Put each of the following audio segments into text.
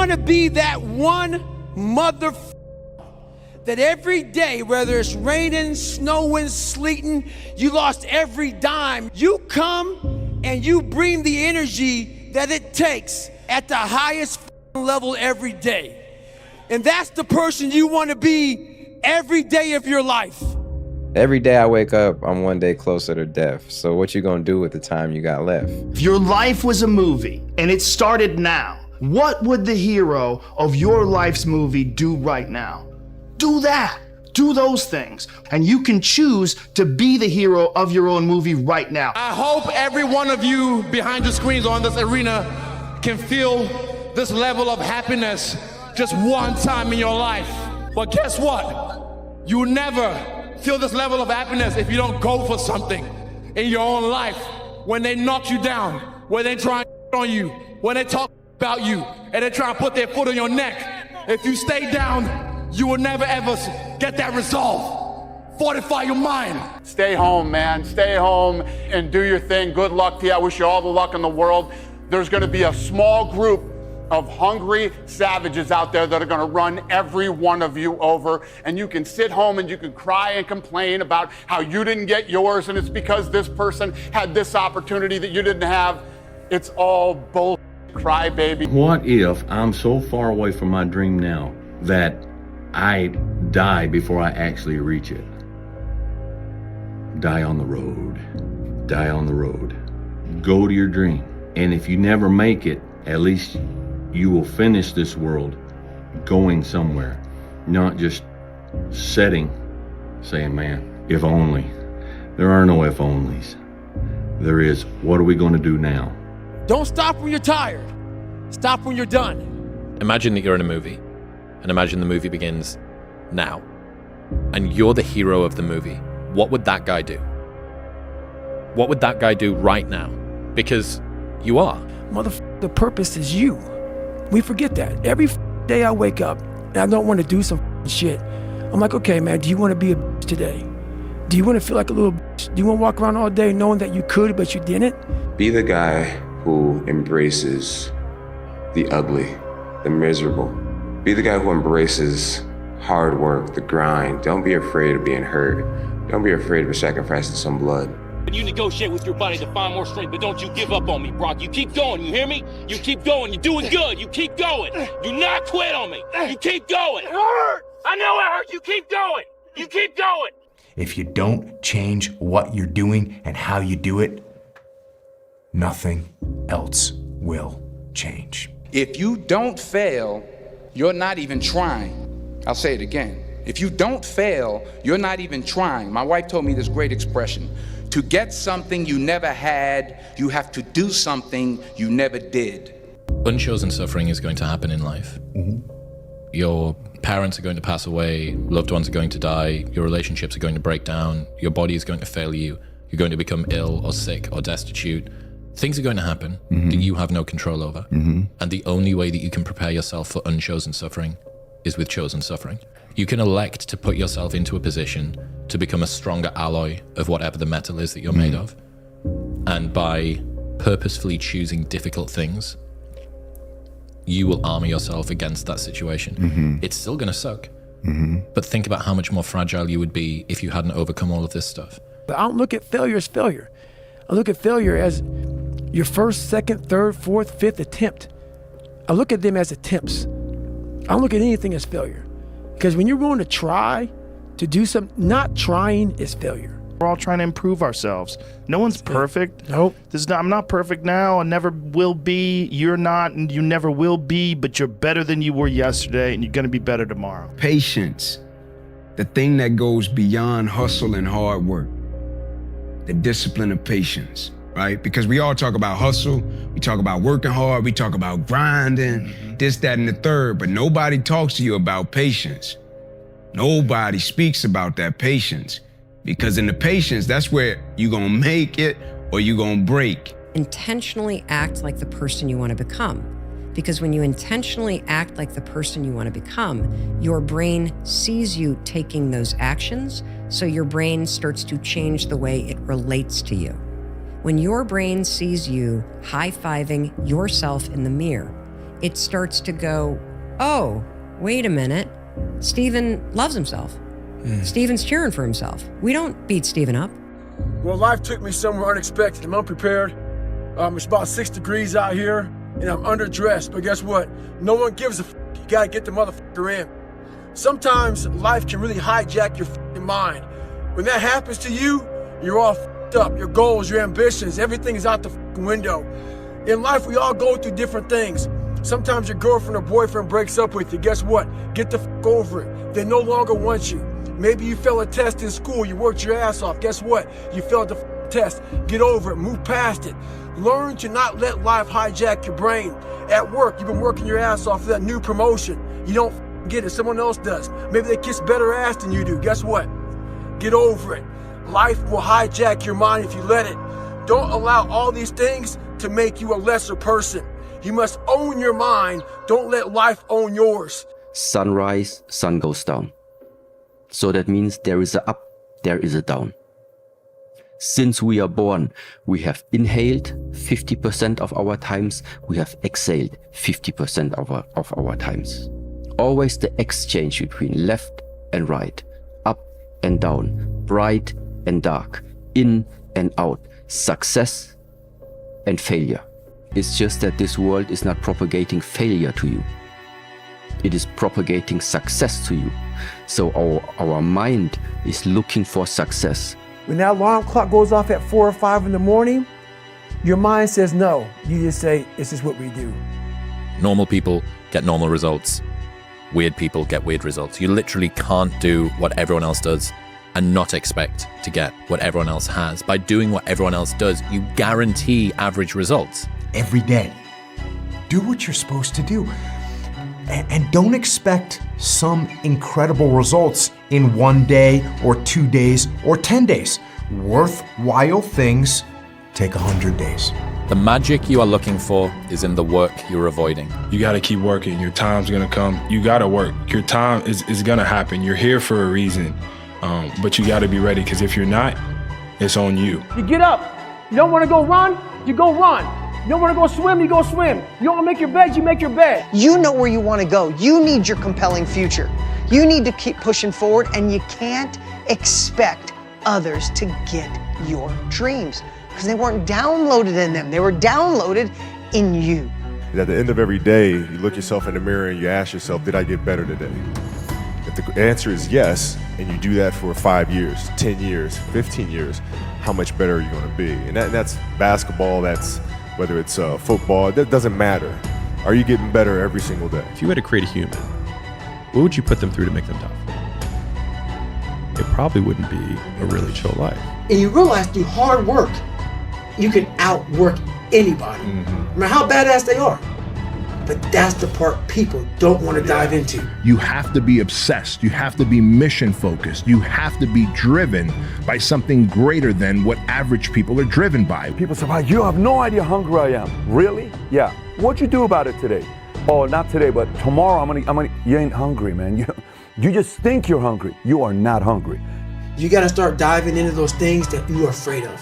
want to be that one that every day, whether it's raining, snowing, sleeting, you lost every dime, you come and you bring the energy that it takes at the highest level every day. And that's the person you want to be every day of your life. Every day I wake up, I'm one day closer to death. So what you gonna do with the time you got left? If your life was a movie and it started now, what would the hero of your life's movie do right now? Do that. Do those things. And you can choose to be the hero of your own movie right now. I hope every one of you behind the screens or in this arena can feel this level of happiness just one time in your life. But guess what? You will never feel this level of happiness if you don't go for something in your own life. When they knock you down, when they try on you, when they talk about you, and they try to put their foot on your neck, if you stay down, you will never ever get that resolve. Fortify your mind. Stay home, man. Stay home and do your thing. Good luck to you. I wish you all the luck in the world. There's going to be a small group of hungry savages out there that are going to run every one of you over, and you can sit home and you can cry and complain about how you didn't get yours and it's because this person had this opportunity that you didn't have. It's all bull cry, baby. What if I'm so far away from my dream now that I die before I actually reach it? Die on the road. Die on the road. Go to your dream. And if you never make it, at least you will finish this world going somewhere, not just sitting, saying, man, if only. There are no if onlys. There is, what are we going to do now? Don't stop when you're tired. Stop when you're done. Imagine that you're in a movie, and imagine the movie begins now, and you're the hero of the movie. What would that guy do? What would that guy do right now? Because you are. The purpose is you. We forget that. Every day I wake up and I don't want to do some shit. I'm like, okay, man, do you want to be a bitch today? Do you want to feel like a little bitch? Do you want to walk around all day knowing that you could, but you didn't? Be the guy who embraces the ugly, the miserable. Be the guy who embraces hard work, the grind. Don't be afraid of being hurt. Don't be afraid of sacrificing some blood. You negotiate with your body to find more strength, but don't you give up on me, Brock. You keep going, you hear me? You keep going, you're doing good, you keep going. Do not quit on me, you keep going. It hurt! I know it hurts, you keep going, you keep going. If you don't change what you're doing and how you do it, nothing else will change. If you don't fail, you're not even trying. I'll say it again. If you don't fail, you're not even trying. My wife told me this great expression. To get something you never had, you have to do something you never did. Unchosen suffering is going to happen in life. Your parents are going to pass away, loved ones are going to die, your relationships are going to break down, your body is going to fail you, you're going to become ill or sick or destitute. Things are going to happen that you have no control over. And the only way that you can prepare yourself for unchosen suffering is with chosen suffering. You can elect to put yourself into a position to become a stronger alloy of whatever the metal is that you're made of. And by purposefully choosing difficult things, you will armor yourself against that situation. It's still gonna suck, but think about how much more fragile you would be if you hadn't overcome all of this stuff. But I don't look at failure as failure. I look at failure as your first, second, third, fourth, fifth attempt. I look at them as attempts. I don't look at anything as failure. Because when you're willing to try to do something, not trying is failure. We're all trying to improve ourselves. No one's perfect. Nope. I'm not perfect now. I never will be. You're not, and you never will be, but you're better than you were yesterday, and you're going to be better tomorrow. Patience, the thing that goes beyond hustle and hard work. The discipline of patience, right? Because we all talk about hustle, we talk about working hard, we talk about grinding, this, that, and the third, but nobody talks to you about patience. Nobody speaks about that patience. Because in the patience, that's where you're gonna make it or you're gonna break. Intentionally act like the person you want to become. Because when you intentionally act like the person you want to become, your brain sees you taking those actions, so your brain starts to change the way it relates to you. When your brain sees you high-fiving yourself in the mirror, it starts to go, oh, wait a minute. Steven loves himself. Steven's cheering for himself. We don't beat Steven up. Well, life took me somewhere unexpected. I'm unprepared. It's about 6 degrees out here, and I'm underdressed. But guess what? No one gives a f***. You gotta get the motherfucker in. Sometimes life can really hijack your f***ing mind. When that happens to you, you're all f***ed up. Your goals, your ambitions, everything is out the f***ing window. In life, we all go through different things. Sometimes your girlfriend or boyfriend breaks up with you. Guess what? Get the f*** over it. They no longer want you. Maybe you failed a test in school. You worked your ass off. Guess what? You failed the f***ing test. Get over it. Move past it. Learn to not let life hijack your brain. At work, you've been working your ass off for that new promotion. You don't f***ing get it. Someone else does. Maybe they kiss better ass than you do. Guess what? Get over it. Life will hijack your mind if you let it. Don't allow all these things to make you a lesser person. You must own your mind. Don't let life own yours. Sunrise, sun goes down. So that means there is a up, there is a down. Since we are born, we have inhaled 50% of our times, we have exhaled 50% of our times. Always the exchange between left and right, up and down, bright and dark, in and out, success and failure. It's just that this world is not propagating failure to you. It is propagating success to you. So our mind is looking for success. When that alarm clock goes off at 4 or 5 in the morning, your mind says no. You just say, this is what we do. Normal people get normal results. Weird people get weird results. You literally can't do what everyone else does and not expect to get what everyone else has. By doing what everyone else does, you guarantee average results. Every day, do what you're supposed to do. And don't expect some incredible results in 1 day or 2 days or 10 days. Worthwhile things take 100 days. The magic you are looking for is in the work you're avoiding. You gotta keep working. Your time's gonna come. You gotta work. Your time is gonna happen. You're here for a reason. But you gotta be ready, because if you're not, it's on you. You get up. You don't want to go run, you go run. You don't want to go swim, you go swim. You don't want to make your bed, you make your bed. You know where you want to go. You need your compelling future. You need to keep pushing forward, and you can't expect others to get your dreams because they weren't downloaded in them. They were downloaded in you. At the end of every day, you look yourself in the mirror and you ask yourself, did I get better today? If the answer is yes, and you do that for 5 years, 10 years, 15 years, how much better are you going to be? And that's basketball, that's whether it's football, that doesn't matter. Are you getting better every single day? If you had to create a human, what would you put them through to make them tough? It probably wouldn't be a really chill life. And you realize through hard work, you can outwork anybody, no matter how badass they are. But that's the part people don't want to dive into. You have to be obsessed. You have to be mission focused. You have to be driven by something greater than what average people are driven by. People say, wow, you have no idea how hungry I am. Really? Yeah. What'd you do about it today? Oh, not today, but tomorrow I'm gonna, you ain't hungry, man. You just think you're hungry. You are not hungry. You got to start diving into those things that you are afraid of.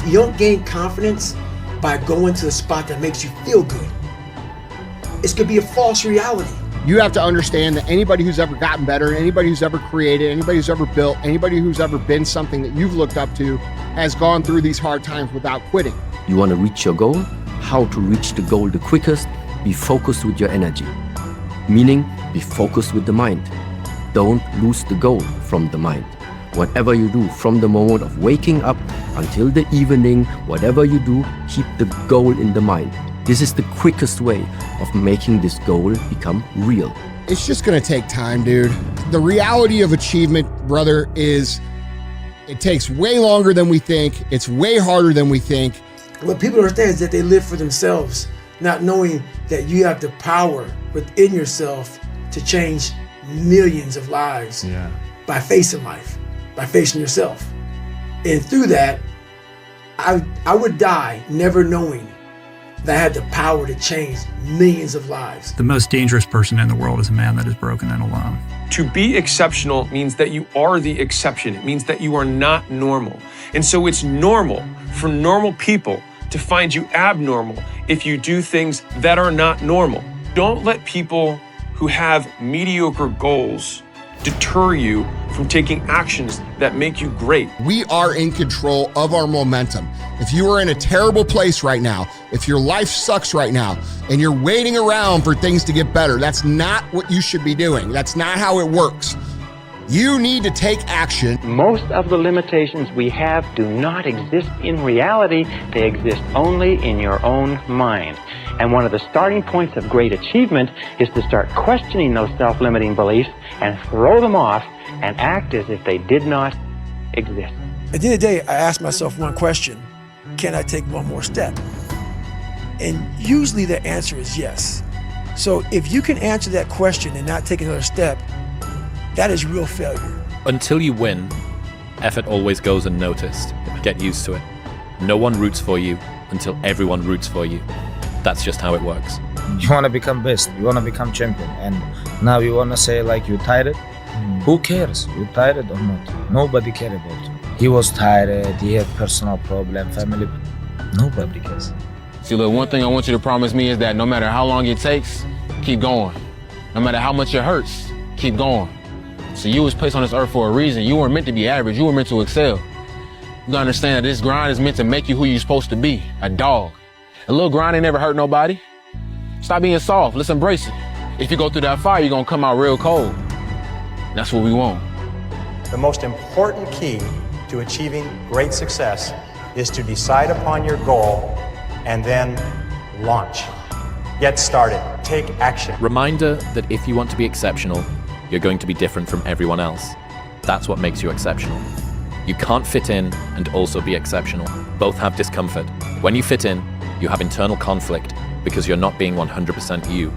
You don't gain confidence by going to the spot that makes you feel good. It's gonna be a false reality. You have to understand that anybody who's ever gotten better, anybody who's ever created, anybody who's ever built, anybody who's ever been something that you've looked up to has gone through these hard times without quitting. You want to reach your goal? How to reach the goal the quickest? Be focused with your energy. Meaning, be focused with the mind. Don't lose the goal from the mind. Whatever you do, from the moment of waking up until the evening, whatever you do, keep the goal in the mind. This is the quickest way of making this goal become real. It's just gonna take time, dude. The reality of achievement, brother, is it takes way longer than we think. It's way harder than we think. What people understand is that they live for themselves, not knowing that you have the power within yourself to change millions of lives by facing life, by facing yourself. And through that, I would die never knowing that I had the power to change millions of lives. The most dangerous person in the world is a man that is broken and alone. To be exceptional means that you are the exception. It means that you are not normal. And so it's normal for normal people to find you abnormal if you do things that are not normal. Don't let people who have mediocre goals deter you from taking actions that make you great. We are in control of our momentum. If you are in a terrible place right now, if your life sucks right now, and you're waiting around for things to get better, that's not what you should be doing. That's not how it works. You need to take action. Most of the limitations we have do not exist in reality. They exist only in your own mind. And one of the starting points of great achievement is to start questioning those self-limiting beliefs and throw them off and act as if they did not exist. At the end of the day, I ask myself one question: can I take one more step? And usually the answer is yes. So if you can answer that question and not take another step, that is real failure. Until you win, effort always goes unnoticed. Get used to it. No one roots for you until everyone roots for you. That's just how it works. You want to become best, you want to become champion, and now you want to say like you tired? Who cares? You tired or not? Nobody cares about you. He was tired, he had personal problem, family. Nobody cares. See, look, one thing I want you to promise me is that no matter how long it takes, keep going. No matter how much it hurts, keep going. So you was placed on this earth for a reason. You weren't meant to be average, you were meant to excel. You gotta understand that this grind is meant to make you who you're supposed to be, a dog. A little grind ain't never hurt nobody. Stop being soft, let's embrace it. If you go through that fire, you're gonna come out real cold. That's what we want. The most important key to achieving great success is to decide upon your goal and then launch. Get started, take action. Reminder that if you want to be exceptional, you're going to be different from everyone else. That's what makes you exceptional. You can't fit in and also be exceptional. Both have discomfort. When you fit in, you have internal conflict because you're not being 100% you.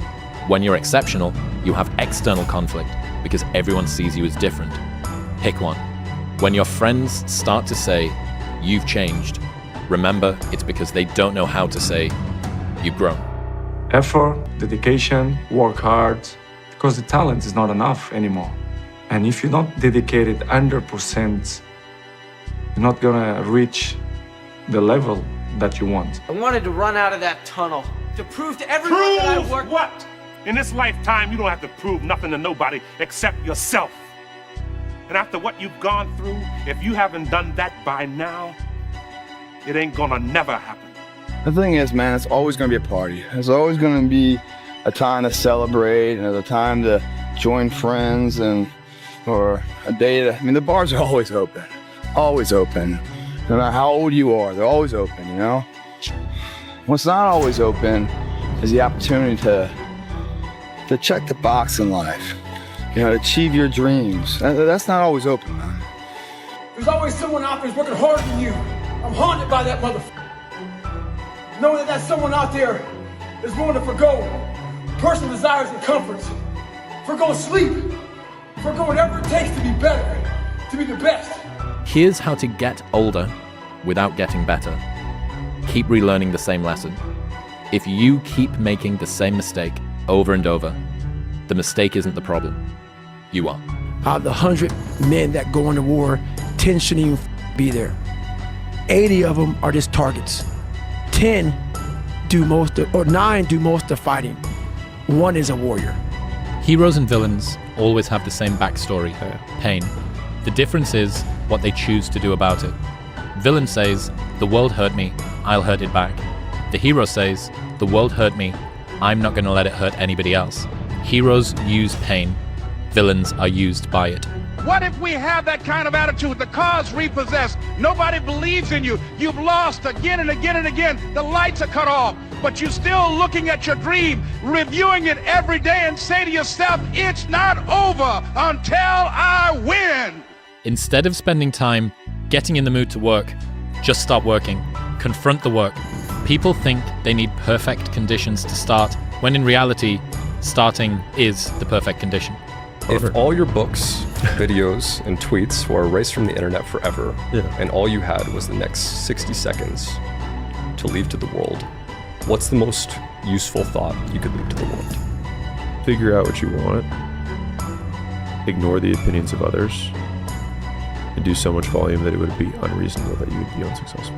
When you're exceptional, you have external conflict because everyone sees you as different. Pick one. When your friends start to say, you've changed, remember it's because they don't know how to say, you've grown. Effort, dedication, work hard, because the talent is not enough anymore. And if you're not dedicated 100%, you're not gonna reach the level that you want. I wanted to run out of that tunnel to prove to everyone that I worked. What? In this lifetime, you don't have to prove nothing to nobody except yourself. And after what you've gone through, if you haven't done that by now, it ain't gonna never happen. The thing is, man, it's always gonna be a party. There's always gonna be a time to celebrate and a time to join friends or a day to, the bars are always open. Always open. No matter how old you are, they're always open, you know? What's not always open is the opportunity to check the box in life. You know, to achieve your dreams. That's not always open, man. There's always someone out there who's working harder than you. I'm haunted by that motherfucker. Knowing that someone out there is willing to forgo personal desires and comforts, forgo sleep, forgo whatever it takes to be better, to be the best. Here's how to get older without getting better. Keep relearning the same lesson. If you keep making the same mistake over and over, the mistake isn't the problem. You are. Out of the 100 men that go into war, 10 shouldn't even be there. 80 of them are just targets. 10 do most of, or 9 do most of the fighting. 1 is a warrior. Heroes and villains always have the same backstory, pain. The difference is what they choose to do about it. Villain says, the world hurt me, I'll hurt it back. The hero says, the world hurt me, I'm not gonna let it hurt anybody else. Heroes use pain, villains are used by it. What if we have that kind of attitude? The car's repossessed. Nobody believes in you. You've lost again and again and again. The lights are cut off, but you're still looking at your dream, reviewing it every day and say to yourself, it's not over until I win. Instead of spending time getting in the mood to work, just start working. Confront the work. People think they need perfect conditions to start, when in reality, starting is the perfect condition. If all your books, videos, and tweets were erased from the internet forever, and all you had was the next 60 seconds to leave to the world, what's the most useful thought you could leave to the world? Figure out what you want, ignore the opinions of others, and do so much volume that it would be unreasonable that you would be unsuccessful.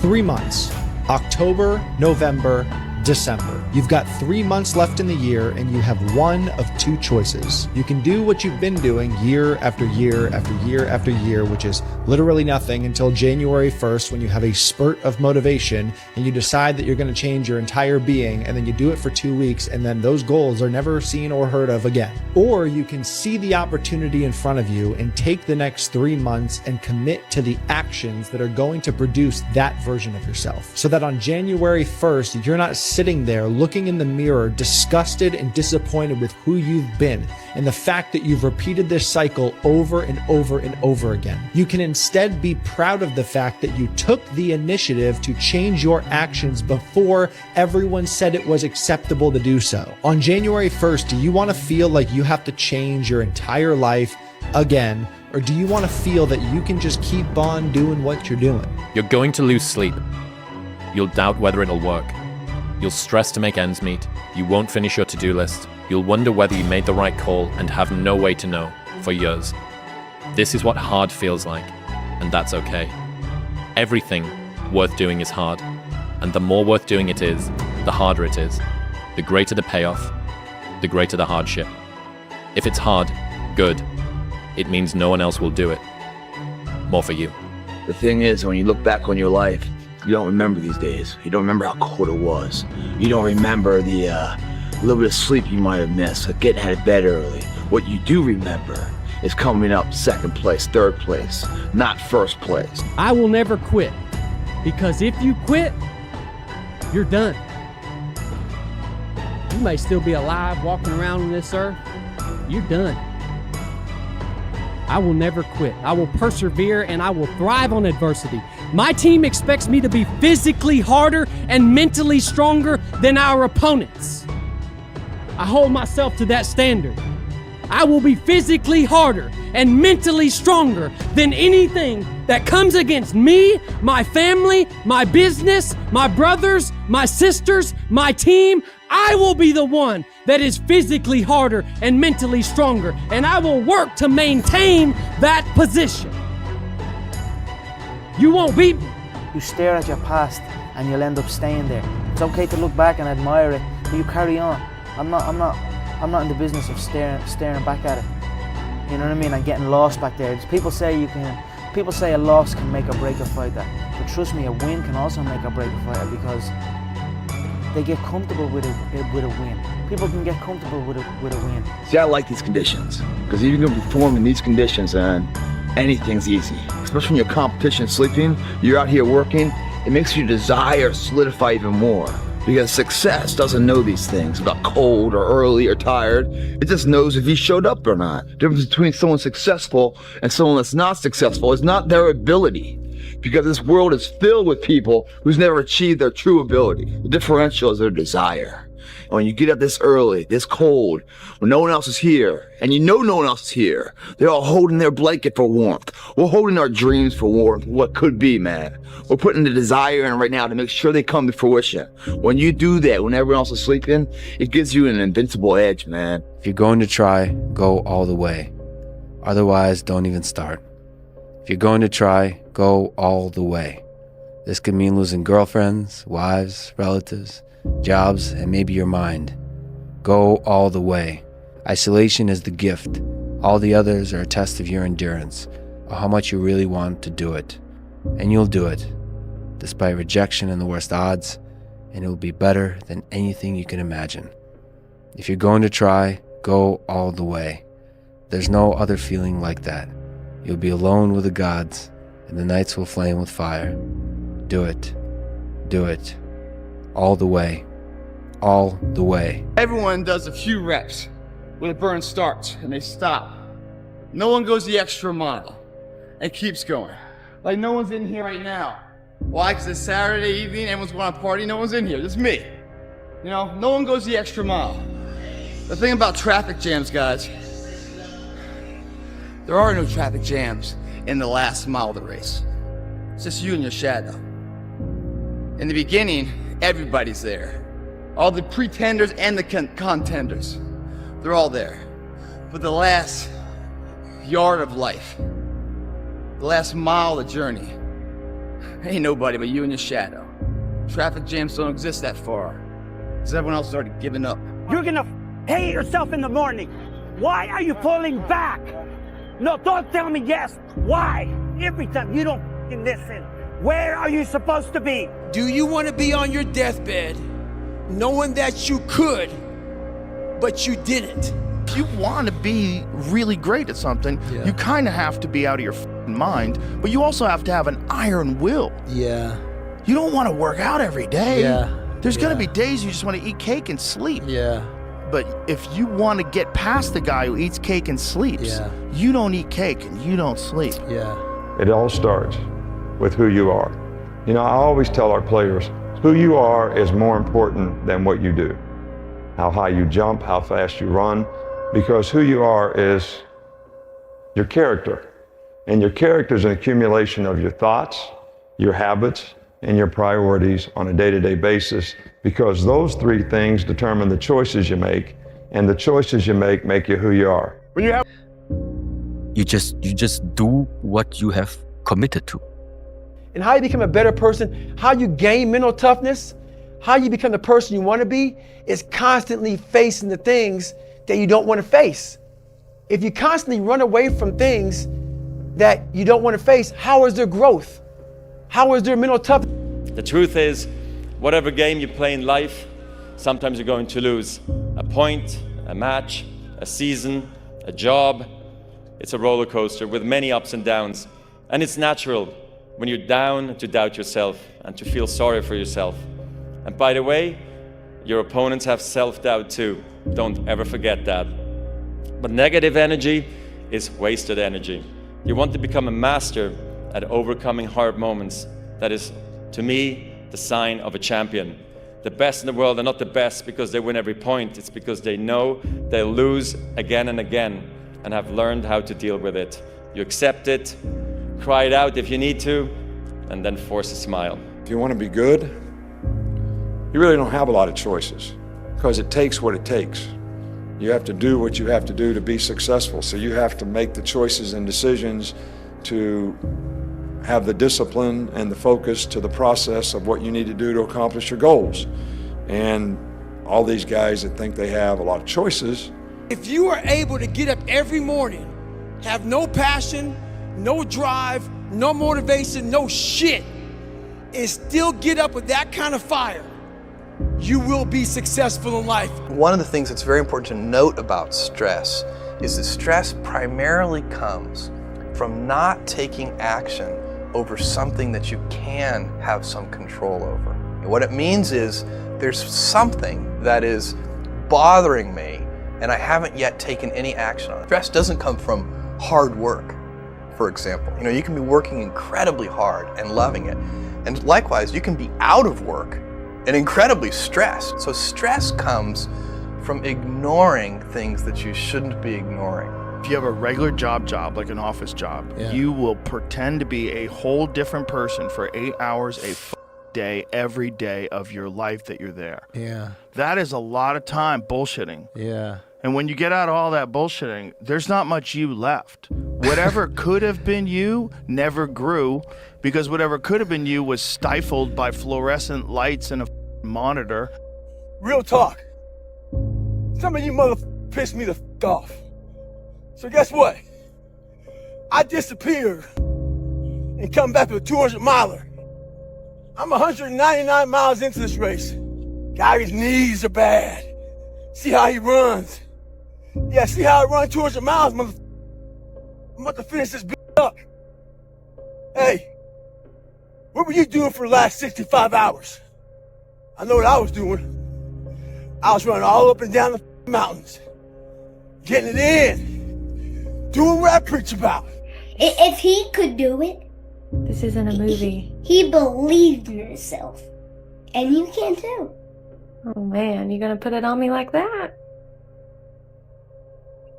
3 months, October, November, December. You've got 3 months left in the year and you have one of two choices. You can do what you've been doing year after year after year after year, which is literally nothing until January 1st when you have a spurt of motivation and you decide that you're going to change your entire being, and then you do it for 2 weeks and then those goals are never seen or heard of again. Or you can see the opportunity in front of you and take the next 3 months and commit to the actions that are going to produce that version of yourself, so that on January 1st, you're not sitting there looking in the mirror, disgusted and disappointed with who you've been and the fact that you've repeated this cycle over and over and over again. You can instead be proud of the fact that you took the initiative to change your actions before everyone said it was acceptable to do so. On January 1st, do you want to feel like you have to change your entire life again? Or do you want to feel that you can just keep on doing what you're doing? You're going to lose sleep. You'll doubt whether it'll work. You'll stress to make ends meet. You won't finish your to-do list. You'll wonder whether you made the right call and have no way to know for years. This is what hard feels like, and that's okay. Everything worth doing is hard, and the more worth doing it is, the harder it is. The greater the payoff, the greater the hardship. If it's hard, good. It means no one else will do it. More for you. The thing is, when you look back on your life, you don't remember these days. You don't remember how cold it was. You don't remember the little bit of sleep you might have missed, or getting out of bed early. What you do remember is coming up second place, third place, not first place. I will never quit, because if you quit, you're done. You may still be alive, walking around on this earth. You're done. I will never quit. I will persevere and I will thrive on adversity. My team expects me to be physically harder and mentally stronger than our opponents. I hold myself to that standard. I will be physically harder and mentally stronger than anything that comes against me, my family, my business, my brothers, my sisters, my team. I will be the one that is physically harder and mentally stronger, and I will work to maintain that position. You won't beat me. You stare at your past and you'll end up staying there. It's okay to look back and admire it, but you carry on. I'm not in the business of staring back at it. You know what I mean? And getting lost back there. People say a loss can make or break a fighter, but trust me, a win can also make or break a fighter, because they get comfortable with a win. People can get comfortable with a win. See, I like these conditions, because if you're gonna perform in these conditions, and anything's easy. Especially when you're competition sleeping, you're out here working, it makes your desire solidify even more. Because success doesn't know these things about cold or early or tired. It just knows if you showed up or not. The difference between someone successful and someone that's not successful is not their ability. Because this world is filled with people who's never achieved their true ability. The differential is their desire. And when you get up this early, this cold, when no one else is here, and you know no one else is here, they're all holding their blanket for warmth. We're holding our dreams for warmth, what could be, man. We're putting the desire in right now to make sure they come to fruition. When you do that, when everyone else is sleeping, it gives you an invincible edge, man. If you're going to try, go all the way. Otherwise, don't even start. If you're going to try, go all the way. This could mean losing girlfriends, wives, relatives, jobs, and maybe your mind. Go all the way. Isolation is the gift. All the others are a test of your endurance, or how much you really want to do it. And you'll do it, despite rejection and the worst odds, and it will be better than anything you can imagine. If you're going to try, go all the way. There's no other feeling like that. You'll be alone with the gods, and the nights will flame with fire. Do it. Do it. All the way. All the way. Everyone does a few reps when the burn starts and they stop. No one goes the extra mile and keeps going. Like no one's in here right now. Why? Because it's Saturday evening, everyone's going to party, no one's in here, just me. You know, no one goes the extra mile. The thing about traffic jams, guys, there are no traffic jams in the last mile of the race. It's just you and your shadow. In the beginning, everybody's there. All the pretenders and the contenders, they're all there. But the last yard of life, the last mile of the journey, ain't nobody but you and your shadow. Traffic jams don't exist that far. Because everyone else has already given up. You're gonna hate yourself in the morning. Why are you pulling back? No, don't tell me yes. Why? Every time you don't fucking listen. Where are you supposed to be? Do you want to be on your deathbed knowing that you could, but you didn't? If you want to be really great at something, you kind of have to be out of your mind, but you also have to have an iron will. Yeah. You don't want to work out every day. Yeah. There's going to be days you just want to eat cake and sleep. Yeah. But if you want to get past the guy who eats cake and sleeps, you don't eat cake and you don't sleep. Yeah. It all starts with who you are. You know, I always tell our players, who you are is more important than what you do. How high you jump, how fast you run, because who you are is your character. And your character is an accumulation of your thoughts, your habits, and your priorities on a day-to-day basis, because those three things determine the choices you make, and the choices you make you who you are. When you just do what you have committed to. And how you become a better person, how you gain mental toughness, how you become the person you want to be, is constantly facing the things that you don't want to face. If you constantly run away from things that you don't want to face, how is there growth? How is there mental toughness? The truth is, whatever game you play in life, sometimes you're going to lose. A point, a match, a season, a job. It's a roller coaster with many ups and downs. And it's natural when you're down to doubt yourself and to feel sorry for yourself. And by the way, your opponents have self-doubt too. Don't ever forget that. But negative energy is wasted energy. You want to become a master at overcoming hard moments. That is, to me, the sign of a champion. The best in the world are not the best because they win every point. It's because they know they'll lose again and again and have learned how to deal with it. You accept it, cry it out if you need to, and then force a smile. If you want to be good, you really don't have a lot of choices because it takes what it takes. You have to do what you have to do to be successful. So you have to make the choices and decisions to have the discipline and the focus to the process of what you need to do to accomplish your goals. And all these guys that think they have a lot of choices. If you are able to get up every morning, have no passion, no drive, no motivation, no shit, and still get up with that kind of fire, you will be successful in life. One of the things that's very important to note about stress is that stress primarily comes from not taking action over something that you can have some control over. And what it means is there's something that is bothering me and I haven't yet taken any action on it. Stress doesn't come from hard work, for example. You know, you can be working incredibly hard and loving it. And likewise, you can be out of work and incredibly stressed. So stress comes from ignoring things that you shouldn't be ignoring. If you have a regular job like an office job, you will pretend to be a whole different person for 8 hours a day, every day of your life that you're there. Yeah. That is a lot of time bullshitting. Yeah. And when you get out of all that bullshitting, there's not much you left. Whatever could have been you never grew because whatever could have been you was stifled by fluorescent lights and a monitor. Real talk. Some of you motherfuckers pissed me the f off. So guess what? I disappeared and come back with a 200 miler. I'm 199 miles into this race. Guy's knees are bad. See how he runs. Yeah, see how I run 200 miles, motherfucker. I'm about to finish this bitch up. Hey, what were you doing for the last 65 hours? I know what I was doing. I was running all up and down the mountains, getting it in, doing what I preach about. If he could do it, this isn't a movie. He believed in himself, and you can too. Oh man, you gonna put it on me like that?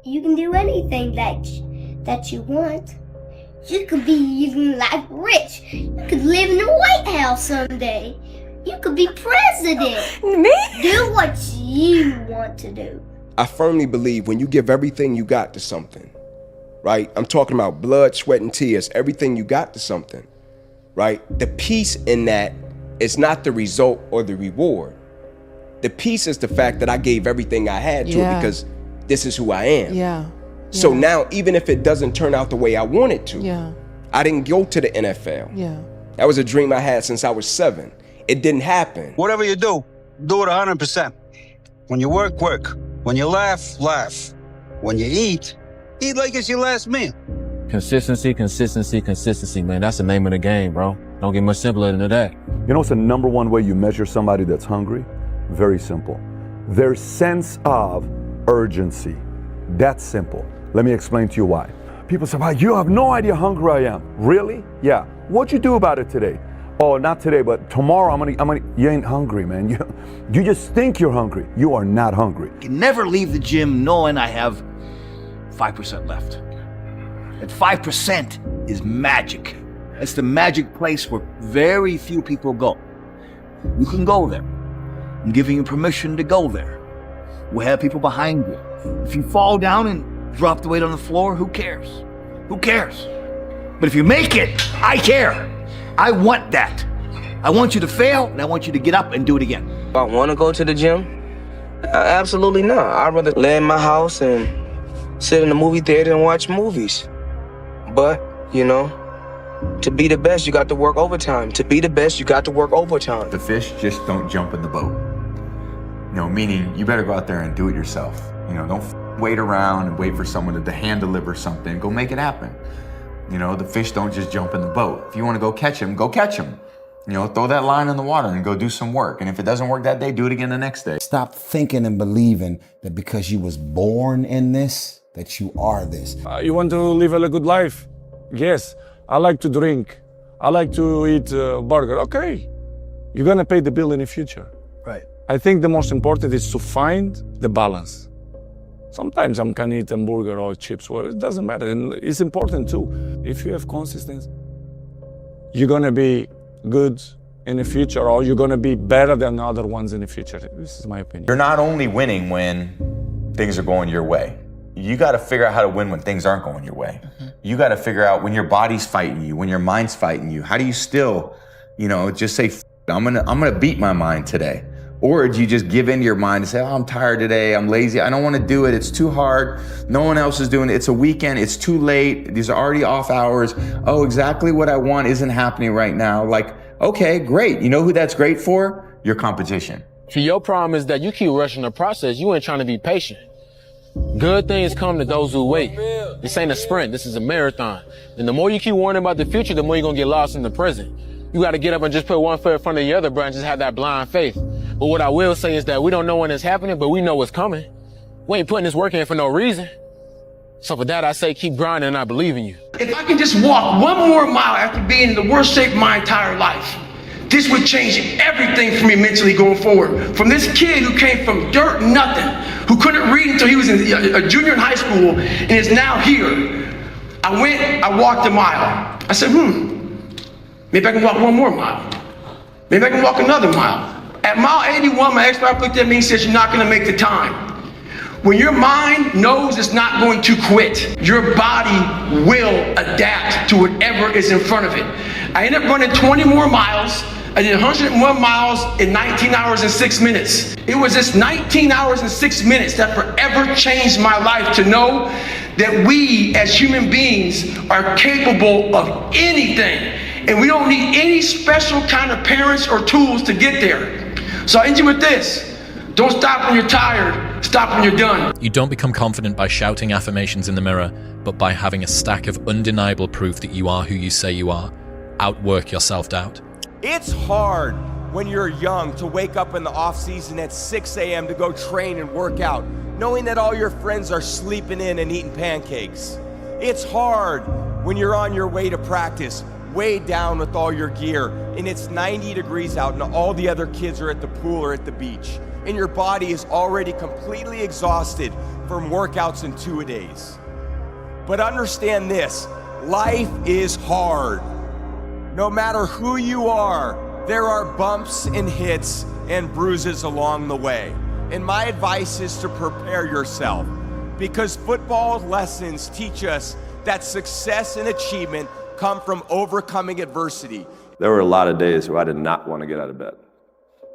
You can do anything that you want. You could be even like rich. You could live in the White House someday. You could be president. Me? Do what you want to do. I firmly believe when you give everything you got to something, right? I'm talking about blood, sweat, and tears, everything you got to something, right? The peace in that is not the result or the reward. the peace is the fact that I gave everything I had to it because this is who I am. Yeah. So now, even if it doesn't turn out the way I wanted to, I didn't go to the NFL. Yeah. That was a dream I had since I was 7. It didn't happen. Whatever you do it 100%. When you work, work. When you laugh, laugh. When you eat like it's your last meal. Consistency, consistency, consistency, man. That's the name of the game, bro. Don't get much simpler than that. You know what's the number one way you measure somebody that's hungry? Very simple. Their sense of urgency. That's simple. Let me explain to you why. People say, wow, you have no idea how hungry I am. Really? Yeah. What'd you do about it today? Oh, not today, but tomorrow I'm gonna, you ain't hungry, man. You just think you're hungry. You are not hungry. I can never leave the gym knowing I have 5% left. And 5% is magic. It's the magic place where very few people go. You can go there. I'm giving you permission to go there. We'll have people behind you. If you fall down and drop the weight on the floor, who cares? Who cares? But if you make it, I care. I want that. I want you to fail, and I want you to get up and do it again. Do I want to go to the gym? Absolutely not. I'd rather lay in my house and sit in the movie theater and watch movies. But, you know, to be the best, you got to work overtime. To be the best, you got to work overtime. The fish just don't jump in the boat. You know, meaning you better go out there and do it yourself. You know, don't wait around and wait for someone to hand deliver something. Go make it happen. You know, the fish don't just jump in the boat. If you want to go catch them, go catch them. You know, throw that line in the water and go do some work. And if it doesn't work that day, do it again the next day. Stop thinking and believing that because you was born in this, that you are this. You want to live a good life? Yes. I like to drink. I like to eat burger. Okay. You're going to pay the bill in the future. Right. I think the most important is to find the balance. Sometimes I can eat a burger or chips. Well, it doesn't matter. And it's important too. If you have consistency, you're going to be good in the future, or you're going to be better than other ones in the future. This is my opinion. You're not only winning when things are going your way. You got to figure out how to win when things aren't going your way. You got to figure out when your body's fighting you, when your mind's fighting you. How do you still, you know, just say, I'm gonna beat my mind today? Or do you just give in to your mind and say, oh, I'm tired today, I'm lazy, I don't want to do it, it's too hard, no one else is doing it, it's a weekend, it's too late, these are already off hours, oh, exactly what I want isn't happening right now. Like, okay, great. You know who that's great for? Your competition. See, your problem is that you keep rushing the process. You ain't trying to be patient. Good things come to those who wait. This ain't a sprint, this is a marathon. And the more you keep worrying about the future, the more you're gonna get lost in the present. You gotta get up and just put one foot in front of the other, bro, and just have that blind faith. But what I will say is that we don't know when it's happening, but we know it's coming. We ain't putting this work in for no reason. So for that, I say keep grinding and I believe in you. If I can just walk one more mile after being in the worst shape of my entire life, this would change everything for me mentally going forward. From this kid who came from dirt, nothing, who couldn't read until he was a junior in high school and is now here. I walked a mile. I said, maybe I can walk one more mile. Maybe I can walk another mile. At mile 81, my ex-wife looked at me and said, you're not gonna make the time. When your mind knows it's not going to quit, your body will adapt to whatever is in front of it. I ended up running 20 more miles. I did 101 miles in 19 hours and 6 minutes. It was this 19 hours and 6 minutes that forever changed my life, to know that we as human beings are capable of anything. And we don't need any special kind of parents or tools to get there. So I end you with this. Don't stop when you're tired, stop when you're done. You don't become confident by shouting affirmations in the mirror, but by having a stack of undeniable proof that you are who you say you are. Outwork your self-doubt. It's hard when you're young to wake up in the off season at 6 a.m. to go train and work out, knowing that all your friends are sleeping in and eating pancakes. It's hard when you're on your way to practice, weighed down with all your gear, and it's 90 degrees out and all the other kids are at the pool or at the beach, and your body is already completely exhausted from workouts and 2-a-days. But understand this, life is hard. No matter who you are, there are bumps and hits and bruises along the way. And my advice is to prepare yourself, because football lessons teach us that success and achievement come from overcoming adversity. There were a lot of days where I did not want to get out of bed.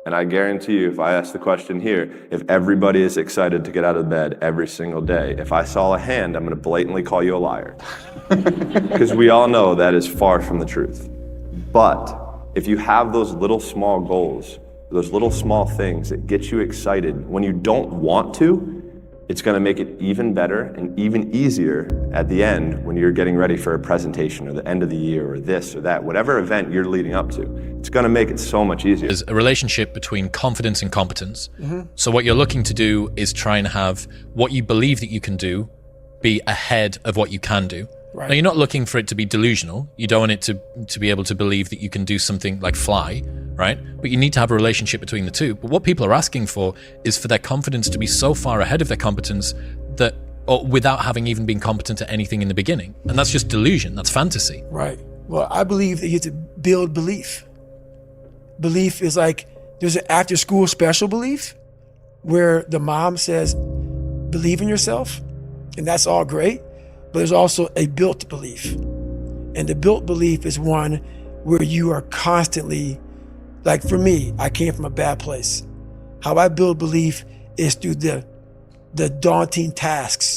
And I guarantee you, if I ask the question here, if everybody is excited to get out of bed every single day, if I saw a hand, I'm going to blatantly call you a liar. Because we all know that is far from the truth. But if you have those little small goals, those little small things that get you excited when you don't want to, it's going to make it even better and even easier at the end when you're getting ready for a presentation or the end of the year or this or that, whatever event you're leading up to. It's going to make it so much easier. There's a relationship between confidence and competence. So what you're looking to do is try and have what you believe that you can do be ahead of what you can do. Right. Now, you're not looking for it to be delusional. You don't want it to be able to believe that you can do something like fly, right? But you need to have a relationship between the two. But what people are asking for is for their confidence to be so far ahead of their competence that, or without having even been competent at anything in the beginning. And that's just delusion. That's fantasy. Right. Well, I believe that you have to build belief. Belief is like, there's an after school special belief where the mom says, believe in yourself. And that's all great. But there's also a built belief. And the built belief is one where you are constantly, like for me, I came from a bad place. How I build belief is through the daunting tasks